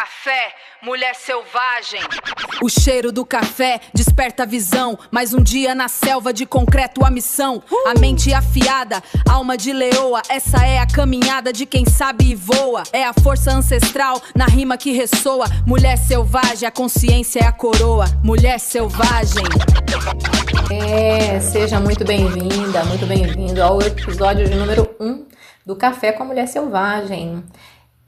café, mulher selvagem. O cheiro do café desperta a visão. Mais um dia na selva de concreto a missão. A mente afiada, alma de leoa. Essa é a caminhada de quem sabe e voa. É a força ancestral na rima que ressoa. Mulher selvagem, a consciência é a coroa. Mulher selvagem. Seja muito bem-vinda, muito bem-vindo ao episódio de número 1 do Café com a Mulher Selvagem.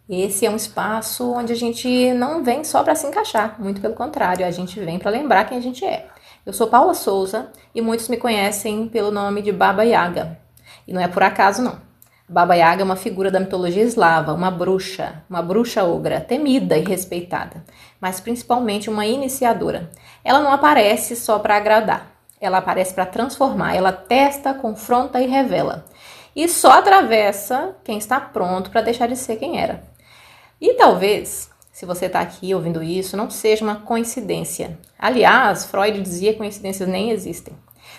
Esse é um espaço onde a gente não vem só para se encaixar, muito pelo contrário, a gente vem para lembrar quem a gente é. Eu sou Paula Souza e muitos me conhecem pelo nome de Baba Yaga. E não é por acaso, não. Baba Yaga é uma figura da mitologia eslava, uma bruxa ogra, temida e respeitada, mas principalmente uma iniciadora. Ela não aparece só para agradar, ela aparece para transformar, ela testa, confronta e revela. E só atravessa quem está pronto para deixar de ser quem era. E talvez, se você está aqui ouvindo isso, não seja uma coincidência. Aliás, Freud dizia que coincidências nem existem.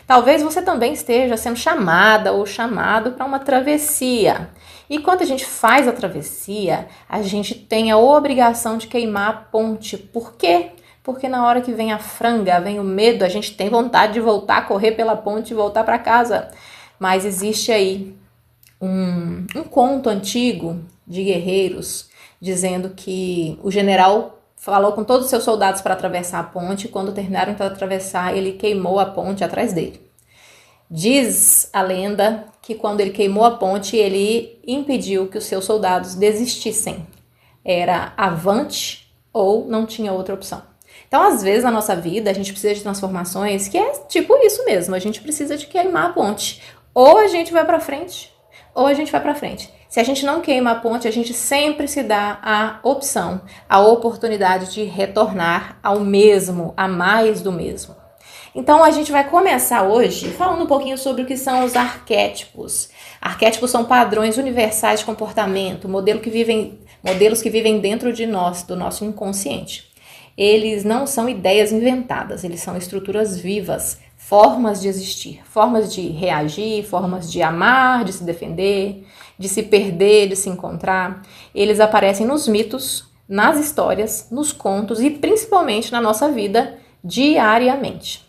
Talvez você também esteja sendo chamada ou chamado para uma travessia. E quando a gente faz a travessia, a gente tem a obrigação de queimar a ponte. Por quê? Porque na hora que vem a franga, vem o medo, a gente tem vontade de voltar, correr pela ponte e voltar para casa. Mas existe aí um conto antigo de guerreiros dizendo que o general falou com todos os seus soldados para atravessar a ponte e quando terminaram de atravessar, ele queimou a ponte atrás dele. Diz a lenda que quando ele queimou a ponte, ele impediu que os seus soldados desistissem. Era avante ou não tinha outra opção. Então, às vezes, na nossa vida, a gente precisa de transformações que é tipo isso mesmo. A gente precisa de queimar a ponte. Ou a gente vai para frente, ou a gente vai para frente. Se a gente não queima a ponte, a gente sempre se dá a opção, a oportunidade de retornar ao mesmo, a mais do mesmo. Então, a gente vai começar hoje falando um pouquinho sobre o que são os arquétipos. Arquétipos são padrões universais de comportamento, modelos que vivem dentro de nós, do nosso inconsciente. Eles não são ideias inventadas, eles são estruturas vivas, formas de existir, formas de reagir, formas de amar, de se defender, de se perder, de se encontrar. Eles aparecem nos mitos, nas histórias, nos contos e principalmente na nossa vida diariamente.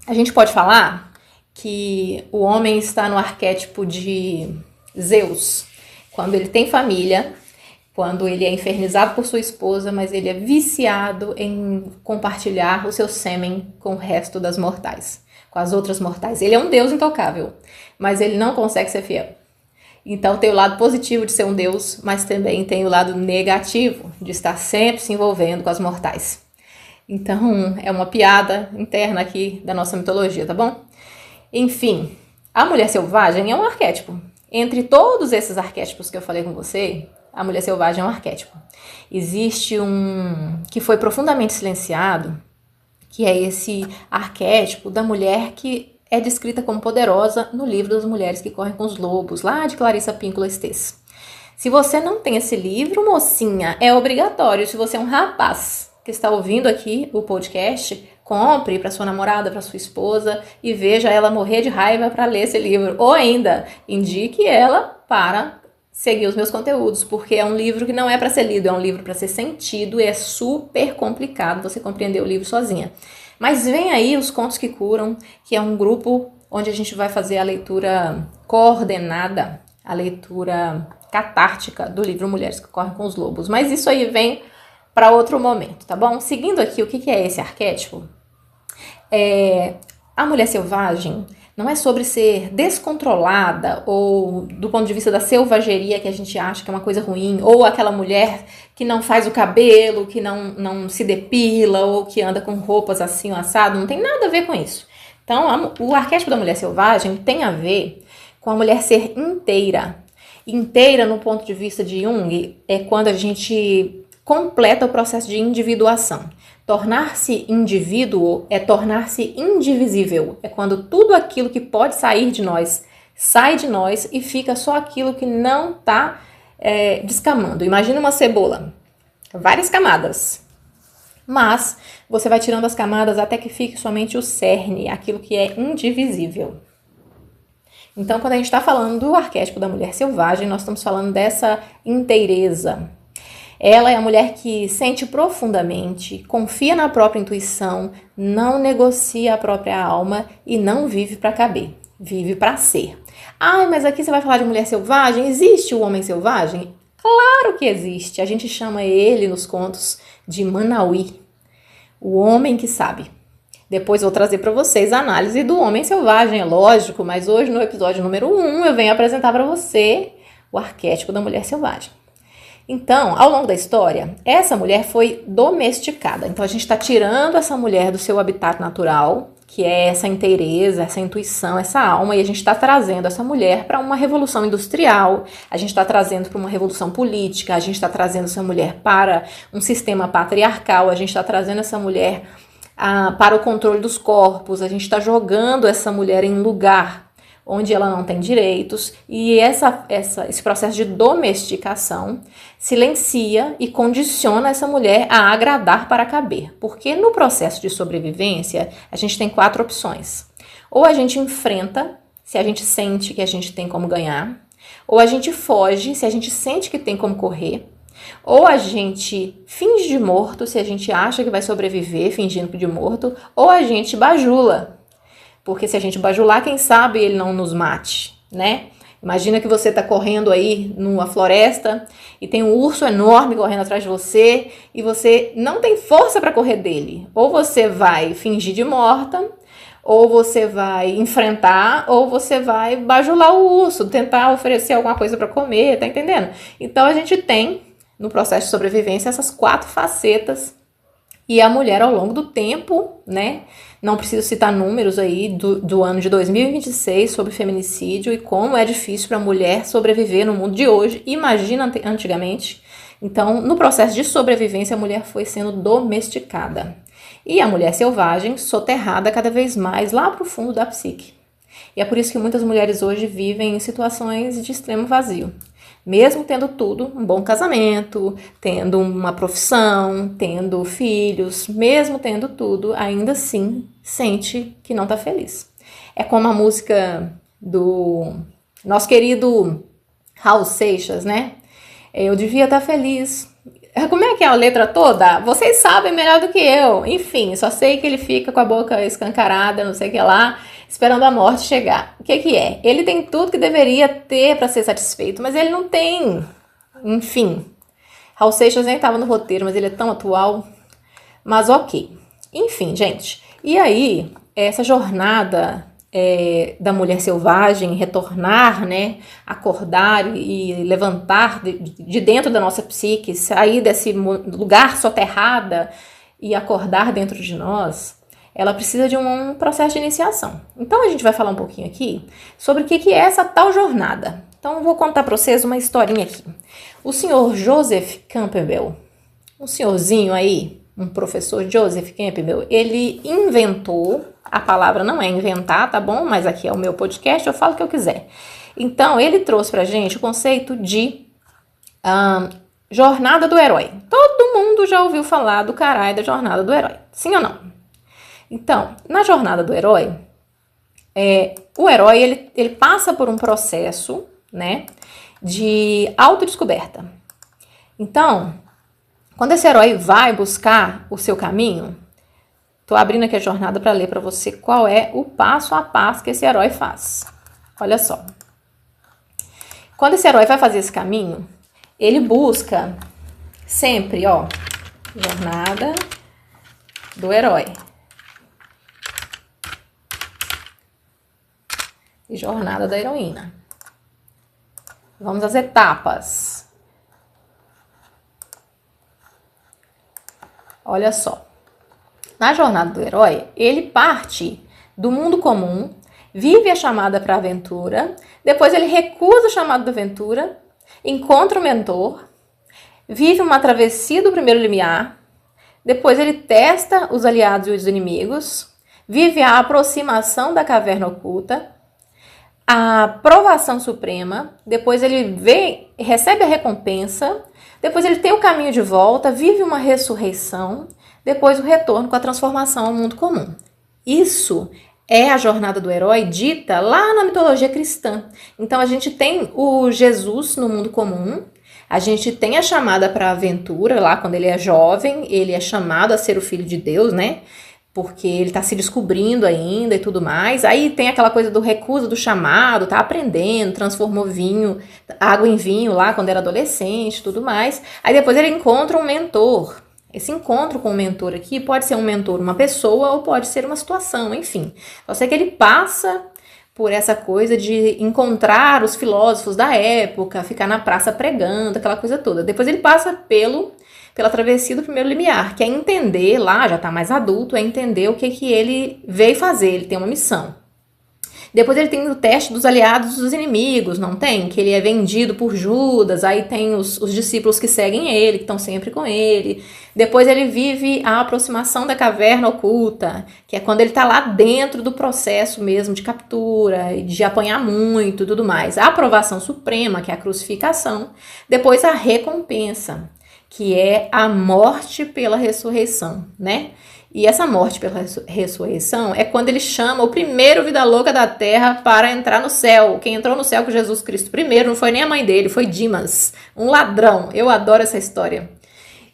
A gente pode falar que o homem está no arquétipo de Zeus, quando ele tem família, quando ele é infernizado por sua esposa, mas ele é viciado em compartilhar o seu sêmen com o resto das mortais, com as outras mortais. Ele é um deus intocável, mas ele não consegue ser fiel. Então tem o lado positivo de ser um deus, mas também tem o lado negativo de estar sempre se envolvendo com as mortais. Então é uma piada interna aqui da nossa mitologia, tá bom? Enfim, a mulher selvagem é um arquétipo. Entre todos esses arquétipos que eu falei com você, a mulher selvagem é um arquétipo. Existe um que foi profundamente silenciado, que é esse arquétipo da mulher que é descrita como poderosa no livro das Mulheres que Correm com os Lobos, lá de Clarissa Pinkola Estes. Se você não tem esse livro, mocinha, é obrigatório. Se você é um rapaz que está ouvindo aqui o podcast, compre para sua namorada, para sua esposa e veja ela morrer de raiva para ler esse livro. Ou ainda, indique ela para seguir os meus conteúdos, porque é um livro que não é para ser lido, é um livro para ser sentido e é super complicado você compreender o livro sozinha. Mas vem aí os Contos que Curam, que é um grupo onde a gente vai fazer a leitura coordenada, a leitura catártica do livro Mulheres que Correm com os Lobos. Mas isso aí vem para outro momento, tá bom? Seguindo aqui, o que é esse arquétipo? A mulher selvagem não é sobre ser descontrolada ou do ponto de vista da selvageria que a gente acha que é uma coisa ruim, ou aquela mulher que não faz o cabelo, que não se depila ou que anda com roupas assim ou assado, não tem nada a ver com isso. Então, o arquétipo da mulher selvagem tem a ver com a mulher ser inteira. Inteira, no ponto de vista de Jung, é quando a gente completa o processo de individuação. Tornar-se indivíduo é tornar-se indivisível. É quando tudo aquilo que pode sair de nós, sai de nós e fica só aquilo que não está descamando. Imagina uma cebola, várias camadas. Mas você vai tirando as camadas até que fique somente o cerne, aquilo que é indivisível. Então, quando a gente está falando do arquétipo da mulher selvagem, nós estamos falando dessa inteireza. Ela é a mulher que sente profundamente, confia na própria intuição, não negocia a própria alma e não vive para caber, vive para ser. Ai, mas aqui você vai falar de mulher selvagem? Existe o homem selvagem? Claro que existe. A gente chama ele nos contos de Manauí, o homem que sabe. Depois vou trazer para vocês a análise do homem selvagem, é lógico, mas hoje no episódio número 1 eu venho apresentar para você o arquétipo da mulher selvagem. Então, ao longo da história, essa mulher foi domesticada. Então a gente está tirando essa mulher do seu habitat natural, que é essa inteireza, essa intuição, essa alma, e a gente está trazendo essa mulher para uma revolução industrial, a gente está trazendo para uma revolução política, a gente está trazendo essa mulher para um sistema patriarcal, a gente está trazendo essa mulher para o controle dos corpos, a gente está jogando essa mulher em um lugar onde ela não tem direitos, e esse processo de domesticação silencia e condiciona essa mulher a agradar para caber, porque no processo de sobrevivência a gente tem 4 opções: ou a gente enfrenta, se a gente sente que a gente tem como ganhar, ou a gente foge, se a gente sente que tem como correr, ou a gente finge de morto, se a gente acha que vai sobreviver fingindo de morto, ou a gente bajula, porque se a gente bajular, quem sabe ele não nos mate, né? Imagina que você está correndo aí numa floresta e tem um urso enorme correndo atrás de você e você não tem força para correr dele. Ou você vai fingir de morta, ou você vai enfrentar, ou você vai bajular o urso, tentar oferecer alguma coisa para comer, tá entendendo? Então a gente tem no processo de sobrevivência essas 4 facetas, e a mulher ao longo do tempo, né, não preciso citar números aí do ano de 2026 sobre feminicídio e como é difícil para a mulher sobreviver no mundo de hoje, imagina antigamente. Então, no processo de sobrevivência, a mulher foi sendo domesticada, e a mulher selvagem soterrada cada vez mais lá para o fundo da psique. E é por isso que muitas mulheres hoje vivem em situações de extremo vazio. Mesmo tendo tudo, um bom casamento, tendo uma profissão, tendo filhos, mesmo tendo tudo, ainda assim sente que não está feliz. É como a música do nosso querido Raul Seixas, né? Eu devia estar feliz. Como é que é a letra toda? Vocês sabem melhor do que eu. Enfim, só sei que ele fica com a boca escancarada, não sei o que lá, esperando a morte chegar. O que que é? Ele tem tudo que deveria ter para ser satisfeito, mas ele não tem. Enfim, Raul Seixas nem estava no roteiro, mas ele é tão atual. Mas ok. Enfim, gente. E aí, essa jornada da mulher selvagem, retornar, né, acordar e levantar de dentro da nossa psique, sair desse lugar soterrada e acordar dentro de nós, ela precisa de um processo de iniciação. Então a gente vai falar um pouquinho aqui sobre o que é essa tal jornada. Então eu vou contar para vocês uma historinha aqui. O senhor Joseph Campbell, um senhorzinho aí, um professor Joseph Campbell, ele inventou, a palavra não é inventar, tá bom? Mas aqui é o meu podcast, eu falo o que eu quiser. Então ele trouxe pra gente o conceito de jornada do herói. Todo mundo já ouviu falar do caralho da jornada do herói, sim ou não? Então, na jornada do herói, o herói ele passa por um processo, né, de autodescoberta. Então, quando esse herói vai buscar o seu caminho, tô abrindo aqui a jornada para ler para você qual é o passo a passo que esse herói faz. Olha só. Quando esse herói vai fazer esse caminho, ele busca sempre, ó, jornada do herói. E jornada da heroína. Vamos às etapas. Olha só. Na jornada do herói, ele parte do mundo comum, vive a chamada para a aventura, depois ele recusa o chamado da aventura, encontra o mentor, vive uma travessia do primeiro limiar, depois ele testa os aliados e os inimigos, vive a aproximação da caverna oculta, a provação suprema, depois ele recebe a recompensa, depois ele tem o caminho de volta, vive uma ressurreição, depois o retorno com a transformação ao mundo comum. Isso é a jornada do herói dita lá na mitologia cristã. Então a gente tem o Jesus no mundo comum, A gente tem a chamada para a aventura lá, quando ele é jovem, ele é chamado a ser o filho de Deus, né? Porque ele tá se descobrindo ainda e tudo mais. Aí tem aquela coisa do recusa do chamado, tá aprendendo, transformou água em vinho lá quando era adolescente e tudo mais. Aí depois ele encontra um mentor. Esse encontro com o mentor aqui pode ser um mentor, uma pessoa, ou pode ser uma situação, enfim. Só sei que ele passa por essa coisa de encontrar os filósofos da época, ficar na praça pregando, aquela coisa toda. Depois ele passa pela travessia do primeiro limiar, que é entender, lá já está mais adulto, é entender o que ele veio fazer, ele tem uma missão. Depois ele tem o teste dos aliados dos inimigos, não tem? Que ele é vendido por Judas, aí tem os discípulos que seguem ele, que estão sempre com ele. Depois ele vive a aproximação da caverna oculta, que é quando ele está lá dentro do processo mesmo de captura, de apanhar muito e tudo mais. A aprovação suprema, que é a crucificação. Depois a recompensa, que é a morte pela ressurreição, né? E essa morte pela ressurreição é quando ele chama o primeiro vida louca da terra para entrar no céu. Quem entrou no céu com Jesus Cristo primeiro não foi nem a mãe dele, foi Dimas, um ladrão. Eu adoro essa história.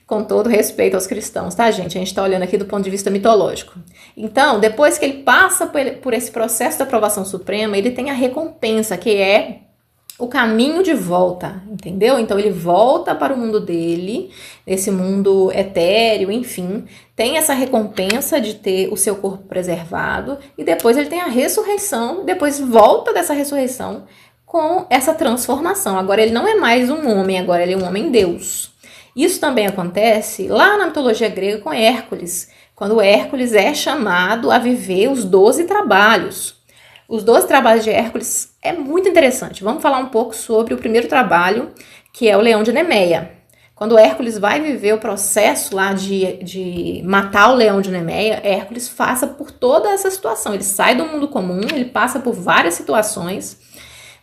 Com todo respeito aos cristãos, tá, gente? A gente tá olhando aqui do ponto de vista mitológico. Então, depois que ele passa por esse processo da aprovação suprema, ele tem a recompensa, que é o caminho de volta, entendeu? Então ele volta para o mundo dele, esse mundo etéreo, enfim, tem essa recompensa de ter o seu corpo preservado, e depois ele tem a ressurreição, depois volta dessa ressurreição com essa transformação. Agora ele não é mais um homem, agora ele é um homem-deus. Isso também acontece lá na mitologia grega com Hércules, quando Hércules é chamado a viver os 12 trabalhos. Os 12 trabalhos de Hércules é muito interessante. Vamos falar um pouco sobre o primeiro trabalho, que é o leão de Nemeia. Quando Hércules vai viver o processo lá de matar o leão de Nemeia, Hércules passa por toda essa situação. Ele sai do mundo comum, ele passa por várias situações,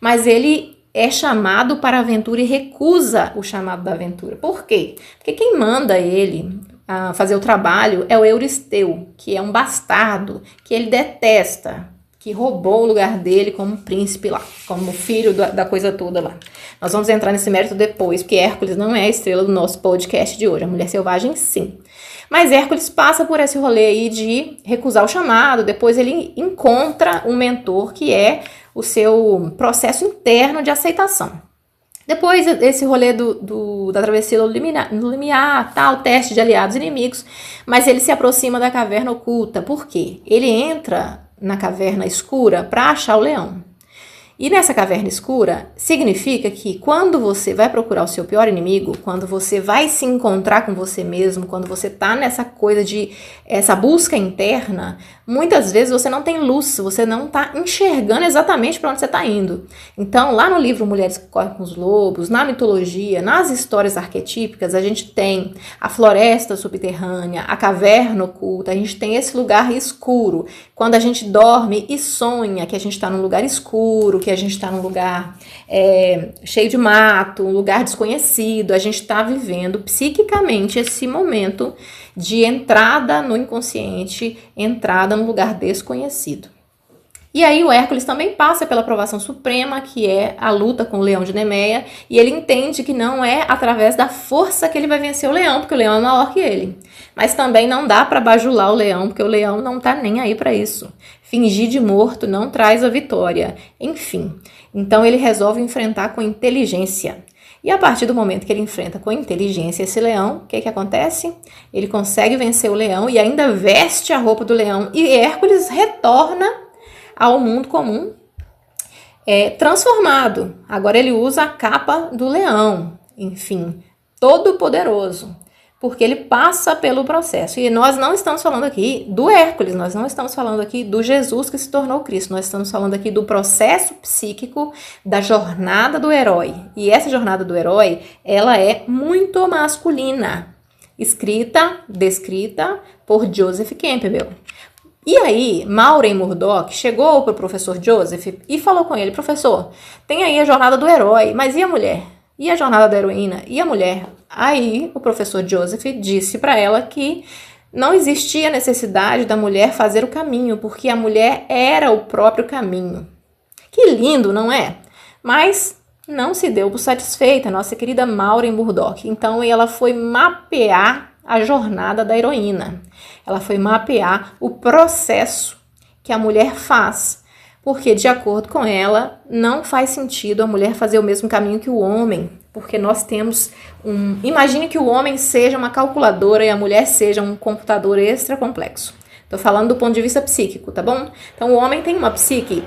mas ele é chamado para a aventura e recusa o chamado da aventura. Por quê? Porque quem manda ele a fazer o trabalho é o Euristeu, que é um bastardo, que ele detesta, que roubou o lugar dele como príncipe lá, como filho da coisa toda lá. Nós vamos entrar nesse mérito depois, porque Hércules não é a estrela do nosso podcast de hoje, a mulher selvagem sim. Mas Hércules passa por esse rolê aí de recusar o chamado, depois ele encontra um mentor que é o seu processo interno de aceitação. Depois desse rolê da travessia do limiar, tal, teste de aliados e inimigos, mas ele se aproxima da caverna oculta. Por quê? Ele entra na caverna escura para achar o leão. E nessa caverna escura, significa que quando você vai procurar o seu pior inimigo, quando você vai se encontrar com você mesmo, quando você tá nessa coisa de essa busca interna, muitas vezes você não tem luz, você não tá enxergando exatamente para onde você tá indo. Então, lá no livro Mulheres que Correm com os Lobos, na mitologia, nas histórias arquetípicas, a gente tem a floresta subterrânea, a caverna oculta, a gente tem esse lugar escuro. Quando a gente dorme e sonha que a gente tá num lugar escuro, que a gente está num lugar cheio de mato, um lugar desconhecido, a gente está vivendo psiquicamente esse momento de entrada no inconsciente, entrada num lugar desconhecido. E aí o Hércules também passa pela aprovação suprema, que é a luta com o leão de Nemeia, e ele entende que não é através da força que ele vai vencer o leão, porque o leão é maior que ele. Mas também não dá para bajular o leão, porque o leão não tá nem aí para isso. Fingir de morto não traz a vitória. Enfim, então ele resolve enfrentar com inteligência. E a partir do momento que ele enfrenta com inteligência esse leão, o que acontece? Ele consegue vencer o leão e ainda veste a roupa do leão, e Hércules retorna ao mundo comum transformado. Agora ele usa a capa do leão, enfim, todo poderoso, porque ele passa pelo processo. E nós não estamos falando aqui do Hércules, nós não estamos falando aqui do Jesus que se tornou Cristo, nós estamos falando aqui do processo psíquico da jornada do herói. E essa jornada do herói, ela é muito masculina, descrita por Joseph Campbell. E aí, Maureen Murdoch chegou para o professor Joseph e falou com ele: professor, tem aí a jornada do herói, mas e a mulher? E a jornada da heroína? E a mulher? Aí, o professor Joseph disse para ela que não existia necessidade da mulher fazer o caminho, porque a mulher era o próprio caminho. Que lindo, não é? Mas não se deu por satisfeita, nossa querida Maureen Burdock. Então ela foi mapear a jornada da heroína. Ela foi mapear o processo que a mulher faz. Porque, de acordo com ela, não faz sentido a mulher fazer o mesmo caminho que o homem. Porque nós temos Imagine que o homem seja uma calculadora e a mulher seja um computador extra complexo. Estou falando do ponto de vista psíquico, tá bom? Então, o homem tem uma psique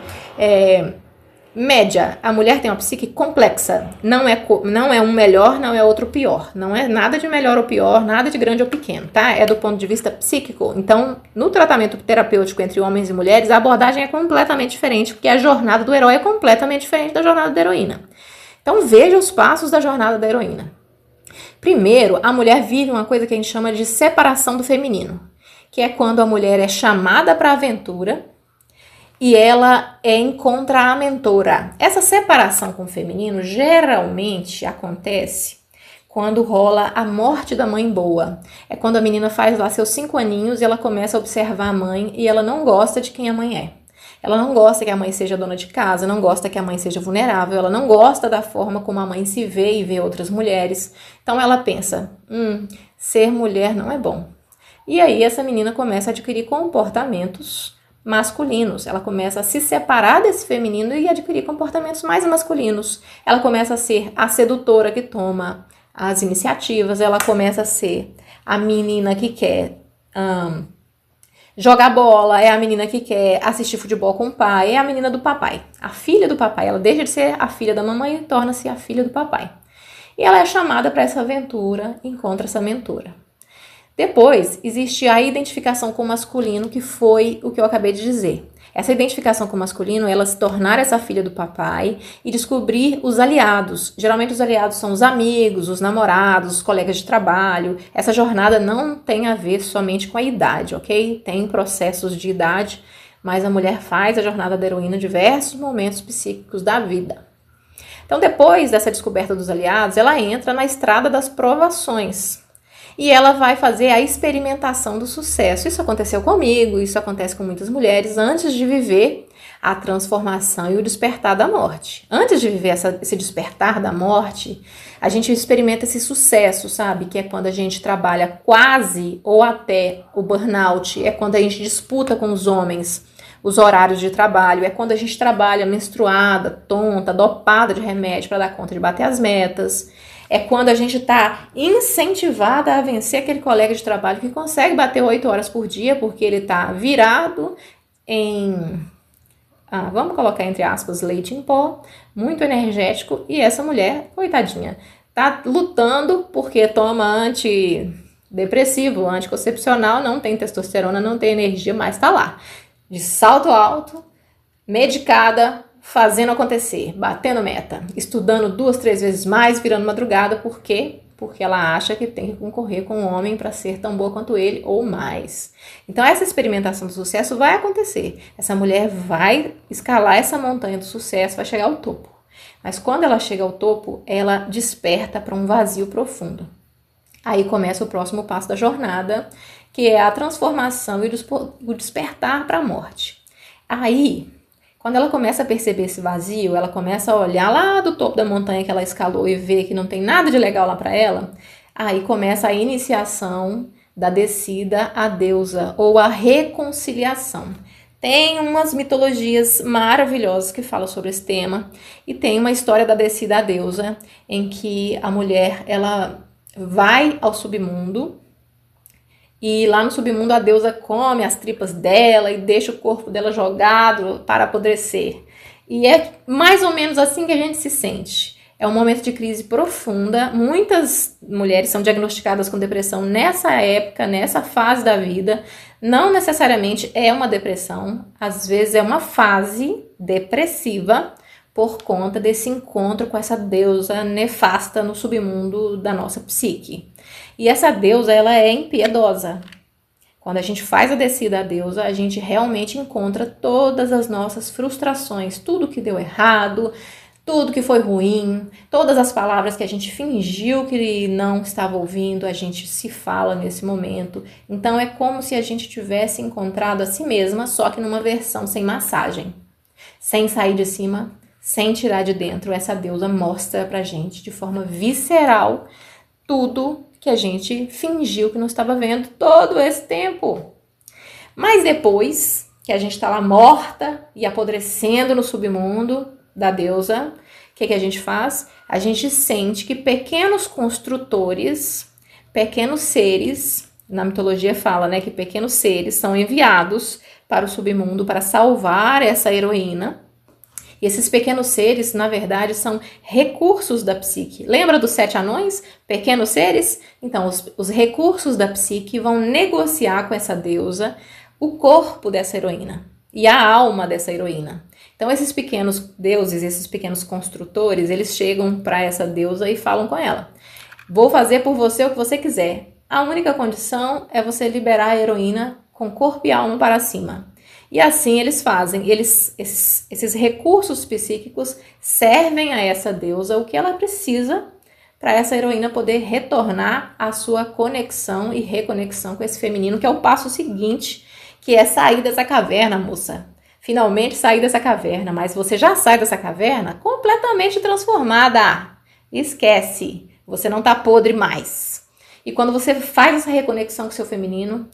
média, a mulher tem uma psique complexa. Não é um melhor, não é outro pior. Não é nada de melhor ou pior, nada de grande ou pequeno, tá? É do ponto de vista psíquico. Então, no tratamento terapêutico entre homens e mulheres, a abordagem é completamente diferente, porque a jornada do herói é completamente diferente da jornada da heroína. Então, veja os passos da jornada da heroína. Primeiro, a mulher vive uma coisa que a gente chama de separação do feminino, que é quando a mulher é chamada para a aventura e ela encontra a mentora. Essa separação com o feminino geralmente acontece quando rola a morte da mãe boa. É quando a menina faz lá seus 5 aninhos e ela começa a observar a mãe e ela não gosta de quem a mãe é. Ela não gosta que a mãe seja dona de casa, não gosta que a mãe seja vulnerável, ela não gosta da forma como a mãe se vê e vê outras mulheres. Então ela pensa, ser mulher não é bom. E aí essa menina começa a adquirir comportamentos masculinos. Ela começa a se separar desse feminino e adquirir comportamentos mais masculinos. Ela começa a ser a sedutora que toma as iniciativas, ela começa a ser a menina que quer jogar bola, é a menina que quer assistir futebol com o pai, é a menina do papai, a filha do papai. Ela deixa de ser a filha da mamãe e torna-se a filha do papai. E ela é chamada para essa aventura, encontra essa mentora. Depois, existe a identificação com o masculino, que foi o que eu acabei de dizer. Essa identificação com o masculino é ela se tornar essa filha do papai e descobrir os aliados. Geralmente os aliados são os amigos, os namorados, os colegas de trabalho. Essa jornada não tem a ver somente com a idade, ok? Tem processos de idade, mas a mulher faz a jornada da heroína em diversos momentos psíquicos da vida. Então, depois dessa descoberta dos aliados, ela entra na estrada das provações. E ela vai fazer a experimentação do sucesso. Isso aconteceu comigo, isso acontece com muitas mulheres antes de viver a transformação e o despertar da morte. Antes de viver esse despertar da morte, a gente experimenta esse sucesso, sabe? Que é quando a gente trabalha quase ou até o burnout, é quando a gente disputa com os homens os horários de trabalho, é quando a gente trabalha menstruada, tonta, dopada de remédio para dar conta de bater as metas. É quando a gente está incentivada a vencer aquele colega de trabalho que consegue bater 8 horas por dia porque ele está virado em, vamos colocar entre aspas, leite em pó, muito energético, e essa mulher, coitadinha, está lutando porque toma antidepressivo, anticoncepcional, não tem testosterona, não tem energia, mas está lá, de salto alto, medicada, fazendo acontecer, batendo meta, estudando 2, 3 vezes mais, virando madrugada. Por quê? Porque ela acha que tem que concorrer com um homem para ser tão boa quanto ele ou mais. Então essa experimentação do sucesso vai acontecer. Essa mulher vai escalar essa montanha do sucesso, vai chegar ao topo. Mas quando ela chega ao topo, ela desperta para um vazio profundo. Aí começa o próximo passo da jornada, que é a transformação e o despertar para a morte. Aí, quando ela começa a perceber esse vazio, ela começa a olhar lá do topo da montanha que ela escalou e ver que não tem nada de legal lá para ela, aí começa a iniciação da descida à deusa ou a reconciliação. Tem umas mitologias maravilhosas que falam sobre esse tema e tem uma história da descida à deusa em que a mulher ela vai ao submundo. E lá no submundo a deusa come as tripas dela e deixa o corpo dela jogado para apodrecer. E é mais ou menos assim que a gente se sente. É um momento de crise profunda. Muitas mulheres são diagnosticadas com depressão nessa época, nessa fase da vida. Não necessariamente é uma depressão. Às vezes é uma fase depressiva por conta desse encontro com essa deusa nefasta no submundo da nossa psique. E essa deusa, ela é impiedosa. Quando a gente faz a descida à deusa, a gente realmente encontra todas as nossas frustrações, tudo que deu errado, tudo que foi ruim, todas as palavras que a gente fingiu que não estava ouvindo, a gente se fala nesse momento. Então é como se a gente tivesse encontrado a si mesma, só que numa versão sem massagem, sem sair de cima, sem tirar de dentro, essa deusa mostra pra gente de forma visceral tudo que a gente fingiu que não estava vendo todo esse tempo. Mas depois que a gente está lá morta e apodrecendo no submundo da deusa, o que a gente faz? A gente sente que pequenos construtores, pequenos seres, na mitologia fala, né, que pequenos seres são enviados para o submundo para salvar essa heroína. E esses pequenos seres, na verdade, são recursos da psique. Lembra dos 7 anões? Pequenos seres? Então, os recursos da psique vão negociar com essa deusa o corpo dessa heroína e a alma dessa heroína. Então, esses pequenos deuses, esses pequenos construtores, eles chegam para essa deusa e falam com ela: vou fazer por você o que você quiser. A única condição é você liberar a heroína com corpo e alma para cima. E assim eles fazem. Esses recursos psíquicos servem a essa deusa o que ela precisa para essa heroína poder retornar à sua conexão e reconexão com esse feminino, que é o passo seguinte, que é sair dessa caverna, moça. Finalmente sair dessa caverna, mas você já sai dessa caverna completamente transformada. Esquece, você não tá podre mais. E quando você faz essa reconexão com o seu feminino,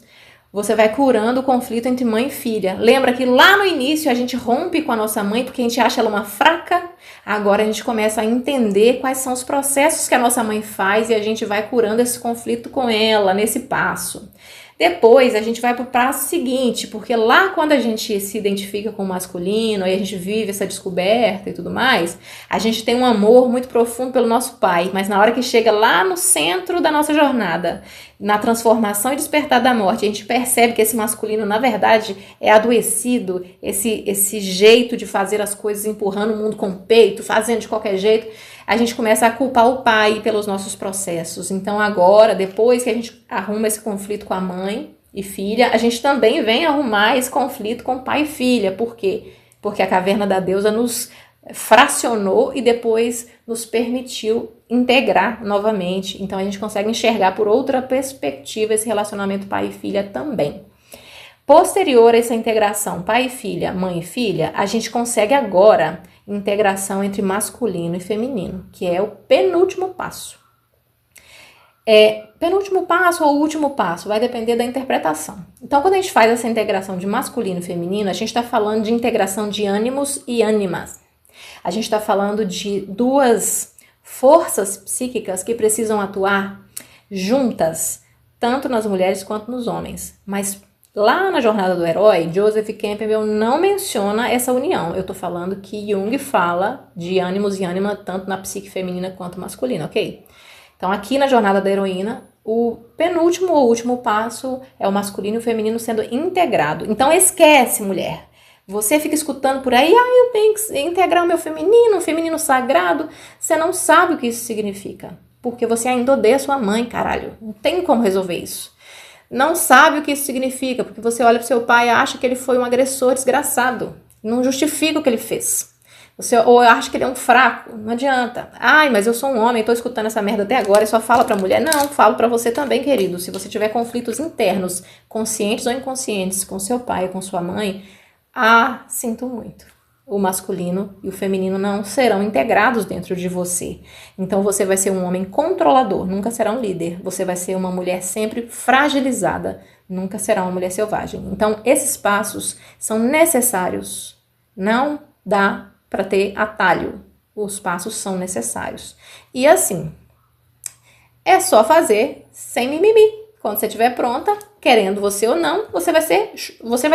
você vai curando o conflito entre mãe e filha. Lembra que lá no início a gente rompe com a nossa mãe porque a gente acha ela uma fraca? Agora a gente começa a entender quais são os processos que a nossa mãe faz e a gente vai curando esse conflito com ela nesse passo. Depois a gente vai para o passo seguinte, porque lá quando a gente se identifica com o masculino e a gente vive essa descoberta e tudo mais, a gente tem um amor muito profundo pelo nosso pai, mas na hora que chega lá no centro da nossa jornada, na transformação e despertar da morte, a gente percebe que esse masculino, na verdade, é adoecido, esse jeito de fazer as coisas empurrando o mundo com o peito, fazendo de qualquer jeito, a gente começa a culpar o pai pelos nossos processos. Então agora, depois que a gente arruma esse conflito com a mãe e filha, a gente também vem arrumar esse conflito com pai e filha. Por quê? Porque a caverna da deusa nos fracionou e depois nos permitiu integrar novamente. Então a gente consegue enxergar por outra perspectiva esse relacionamento pai e filha também. Posterior a essa integração pai e filha, mãe e filha, a gente consegue agora integração entre masculino e feminino, que é o penúltimo passo. Penúltimo passo ou último passo, vai depender da interpretação. Então, quando a gente faz essa integração de masculino e feminino, a gente está falando de integração de ânimos e ânimas. A gente está falando de duas forças psíquicas que precisam atuar juntas, tanto nas mulheres quanto nos homens. Mas lá na Jornada do Herói, Joseph Campbell não menciona essa união. Eu tô falando que Jung fala de ânimos e ânima tanto na psique feminina quanto masculina, ok? Então aqui na Jornada da Heroína, o penúltimo ou último passo é o masculino e o feminino sendo integrado. Então esquece, mulher. Você fica escutando por aí, eu tenho que integrar o meu feminino, um feminino sagrado. Você não sabe o que isso significa. Porque você ainda odeia sua mãe, caralho. Não tem como resolver isso. Não sabe o que isso significa, porque você olha pro seu pai e acha que ele foi um agressor desgraçado. Não justifica o que ele fez. Você ou acha que ele é um fraco, não adianta. Ai, mas eu sou um homem, tô escutando essa merda até agora e só fala pra mulher. Não, falo pra você também, querido. Se você tiver conflitos internos, conscientes ou inconscientes, com seu pai, com sua mãe, sinto muito. O masculino e o feminino não serão integrados dentro de você. Então você vai ser um homem controlador, nunca será um líder. Você vai ser uma mulher sempre fragilizada, nunca será uma mulher selvagem. Então esses passos são necessários. Não dá para ter atalho. Os passos são necessários. E assim, é só fazer sem mimimi. Quando você estiver pronta, querendo você ou não, você vai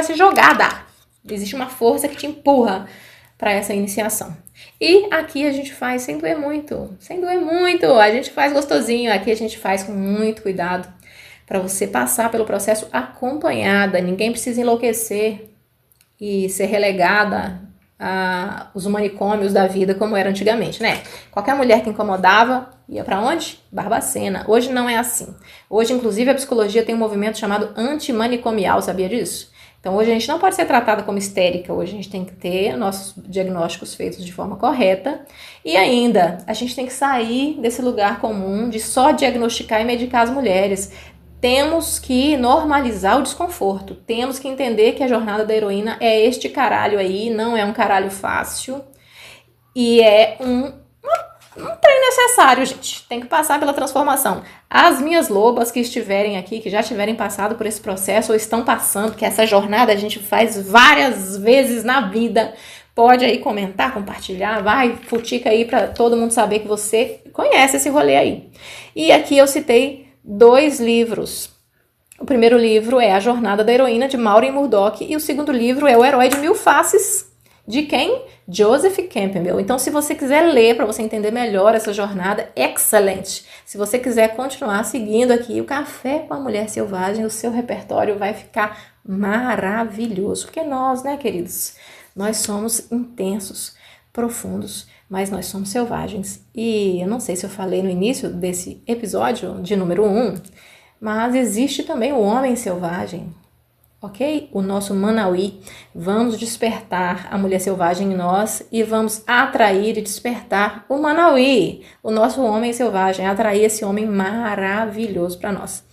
ser jogada. Existe uma força que te empurra para essa iniciação. E aqui a gente faz sem doer muito. Sem doer muito. A gente faz gostosinho. Aqui a gente faz com muito cuidado para você passar pelo processo acompanhada. Ninguém precisa enlouquecer e ser relegada aos manicômios da vida como era antigamente, né? Qualquer mulher que incomodava ia para onde? Barbacena. Hoje não é assim. Hoje, inclusive, a psicologia tem um movimento chamado antimanicomial, sabia disso? Então, hoje a gente não pode ser tratada como histérica, hoje a gente tem que ter nossos diagnósticos feitos de forma correta e ainda a gente tem que sair desse lugar comum de só diagnosticar e medicar as mulheres. Temos que normalizar o desconforto, temos que entender que a jornada da heroína é este caralho aí, não é um caralho fácil E é um trem necessário, gente. Tem que passar pela transformação. As minhas lobas que estiverem aqui, que já tiverem passado por esse processo ou estão passando, que essa jornada a gente faz várias vezes na vida, pode aí comentar, compartilhar, vai, futica aí para todo mundo saber que você conhece esse rolê aí. E aqui eu citei 2 livros. O primeiro livro é A Jornada da Heroína, de Maureen Murdock, e o segundo livro é O Herói de Mil Faces, de quem? Joseph Campbell. Então, se você quiser ler para você entender melhor essa jornada, excelente. Se você quiser continuar seguindo aqui o Café com a Mulher Selvagem, o seu repertório vai ficar maravilhoso. Porque nós, né, queridos, nós somos intensos, profundos, mas nós somos selvagens. E eu não sei se eu falei no início desse episódio de número 1, mas existe também o homem selvagem. Ok? O nosso Manauí. Vamos despertar a mulher selvagem em nós e vamos atrair e despertar o Manauí, o nosso homem selvagem, atrair esse homem maravilhoso para nós.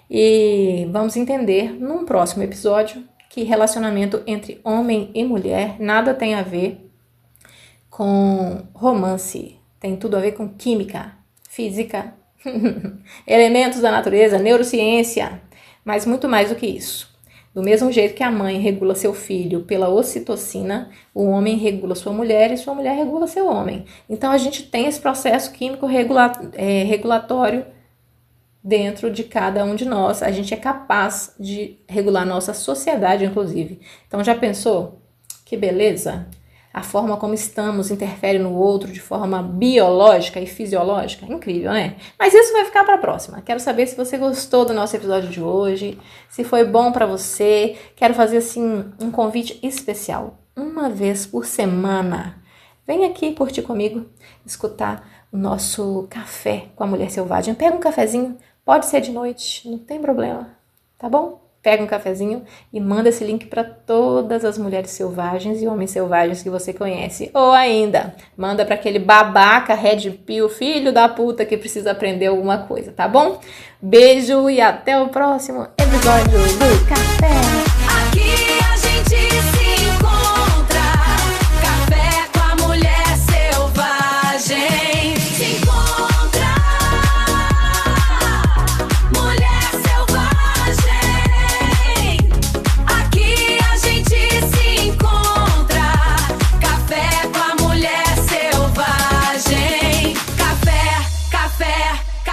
E vamos entender num próximo episódio que relacionamento entre homem e mulher nada tem a ver com romance, tem tudo a ver com química, física, elementos da natureza, neurociência, mas muito mais do que isso. Do mesmo jeito que a mãe regula seu filho pela ocitocina, o homem regula sua mulher e sua mulher regula seu homem. Então a gente tem esse processo químico regulatório dentro de cada um de nós. A gente é capaz de regular nossa sociedade, inclusive. Então já pensou? Que beleza! A forma como estamos interfere no outro de forma biológica e fisiológica. Incrível, né? Mas isso vai ficar para a próxima. Quero saber se você gostou do nosso episódio de hoje, se foi bom para você. Quero fazer assim um convite especial. Uma vez por semana, vem aqui curtir comigo, escutar o nosso Café com a Mulher Selvagem. Pega um cafezinho, pode ser de noite, não tem problema, tá bom? Pega um cafezinho e manda esse link para todas as mulheres selvagens e homens selvagens que você conhece. Ou ainda, manda para aquele babaca, red pill, filho da puta que precisa aprender alguma coisa, tá bom? Beijo e até o próximo episódio do Café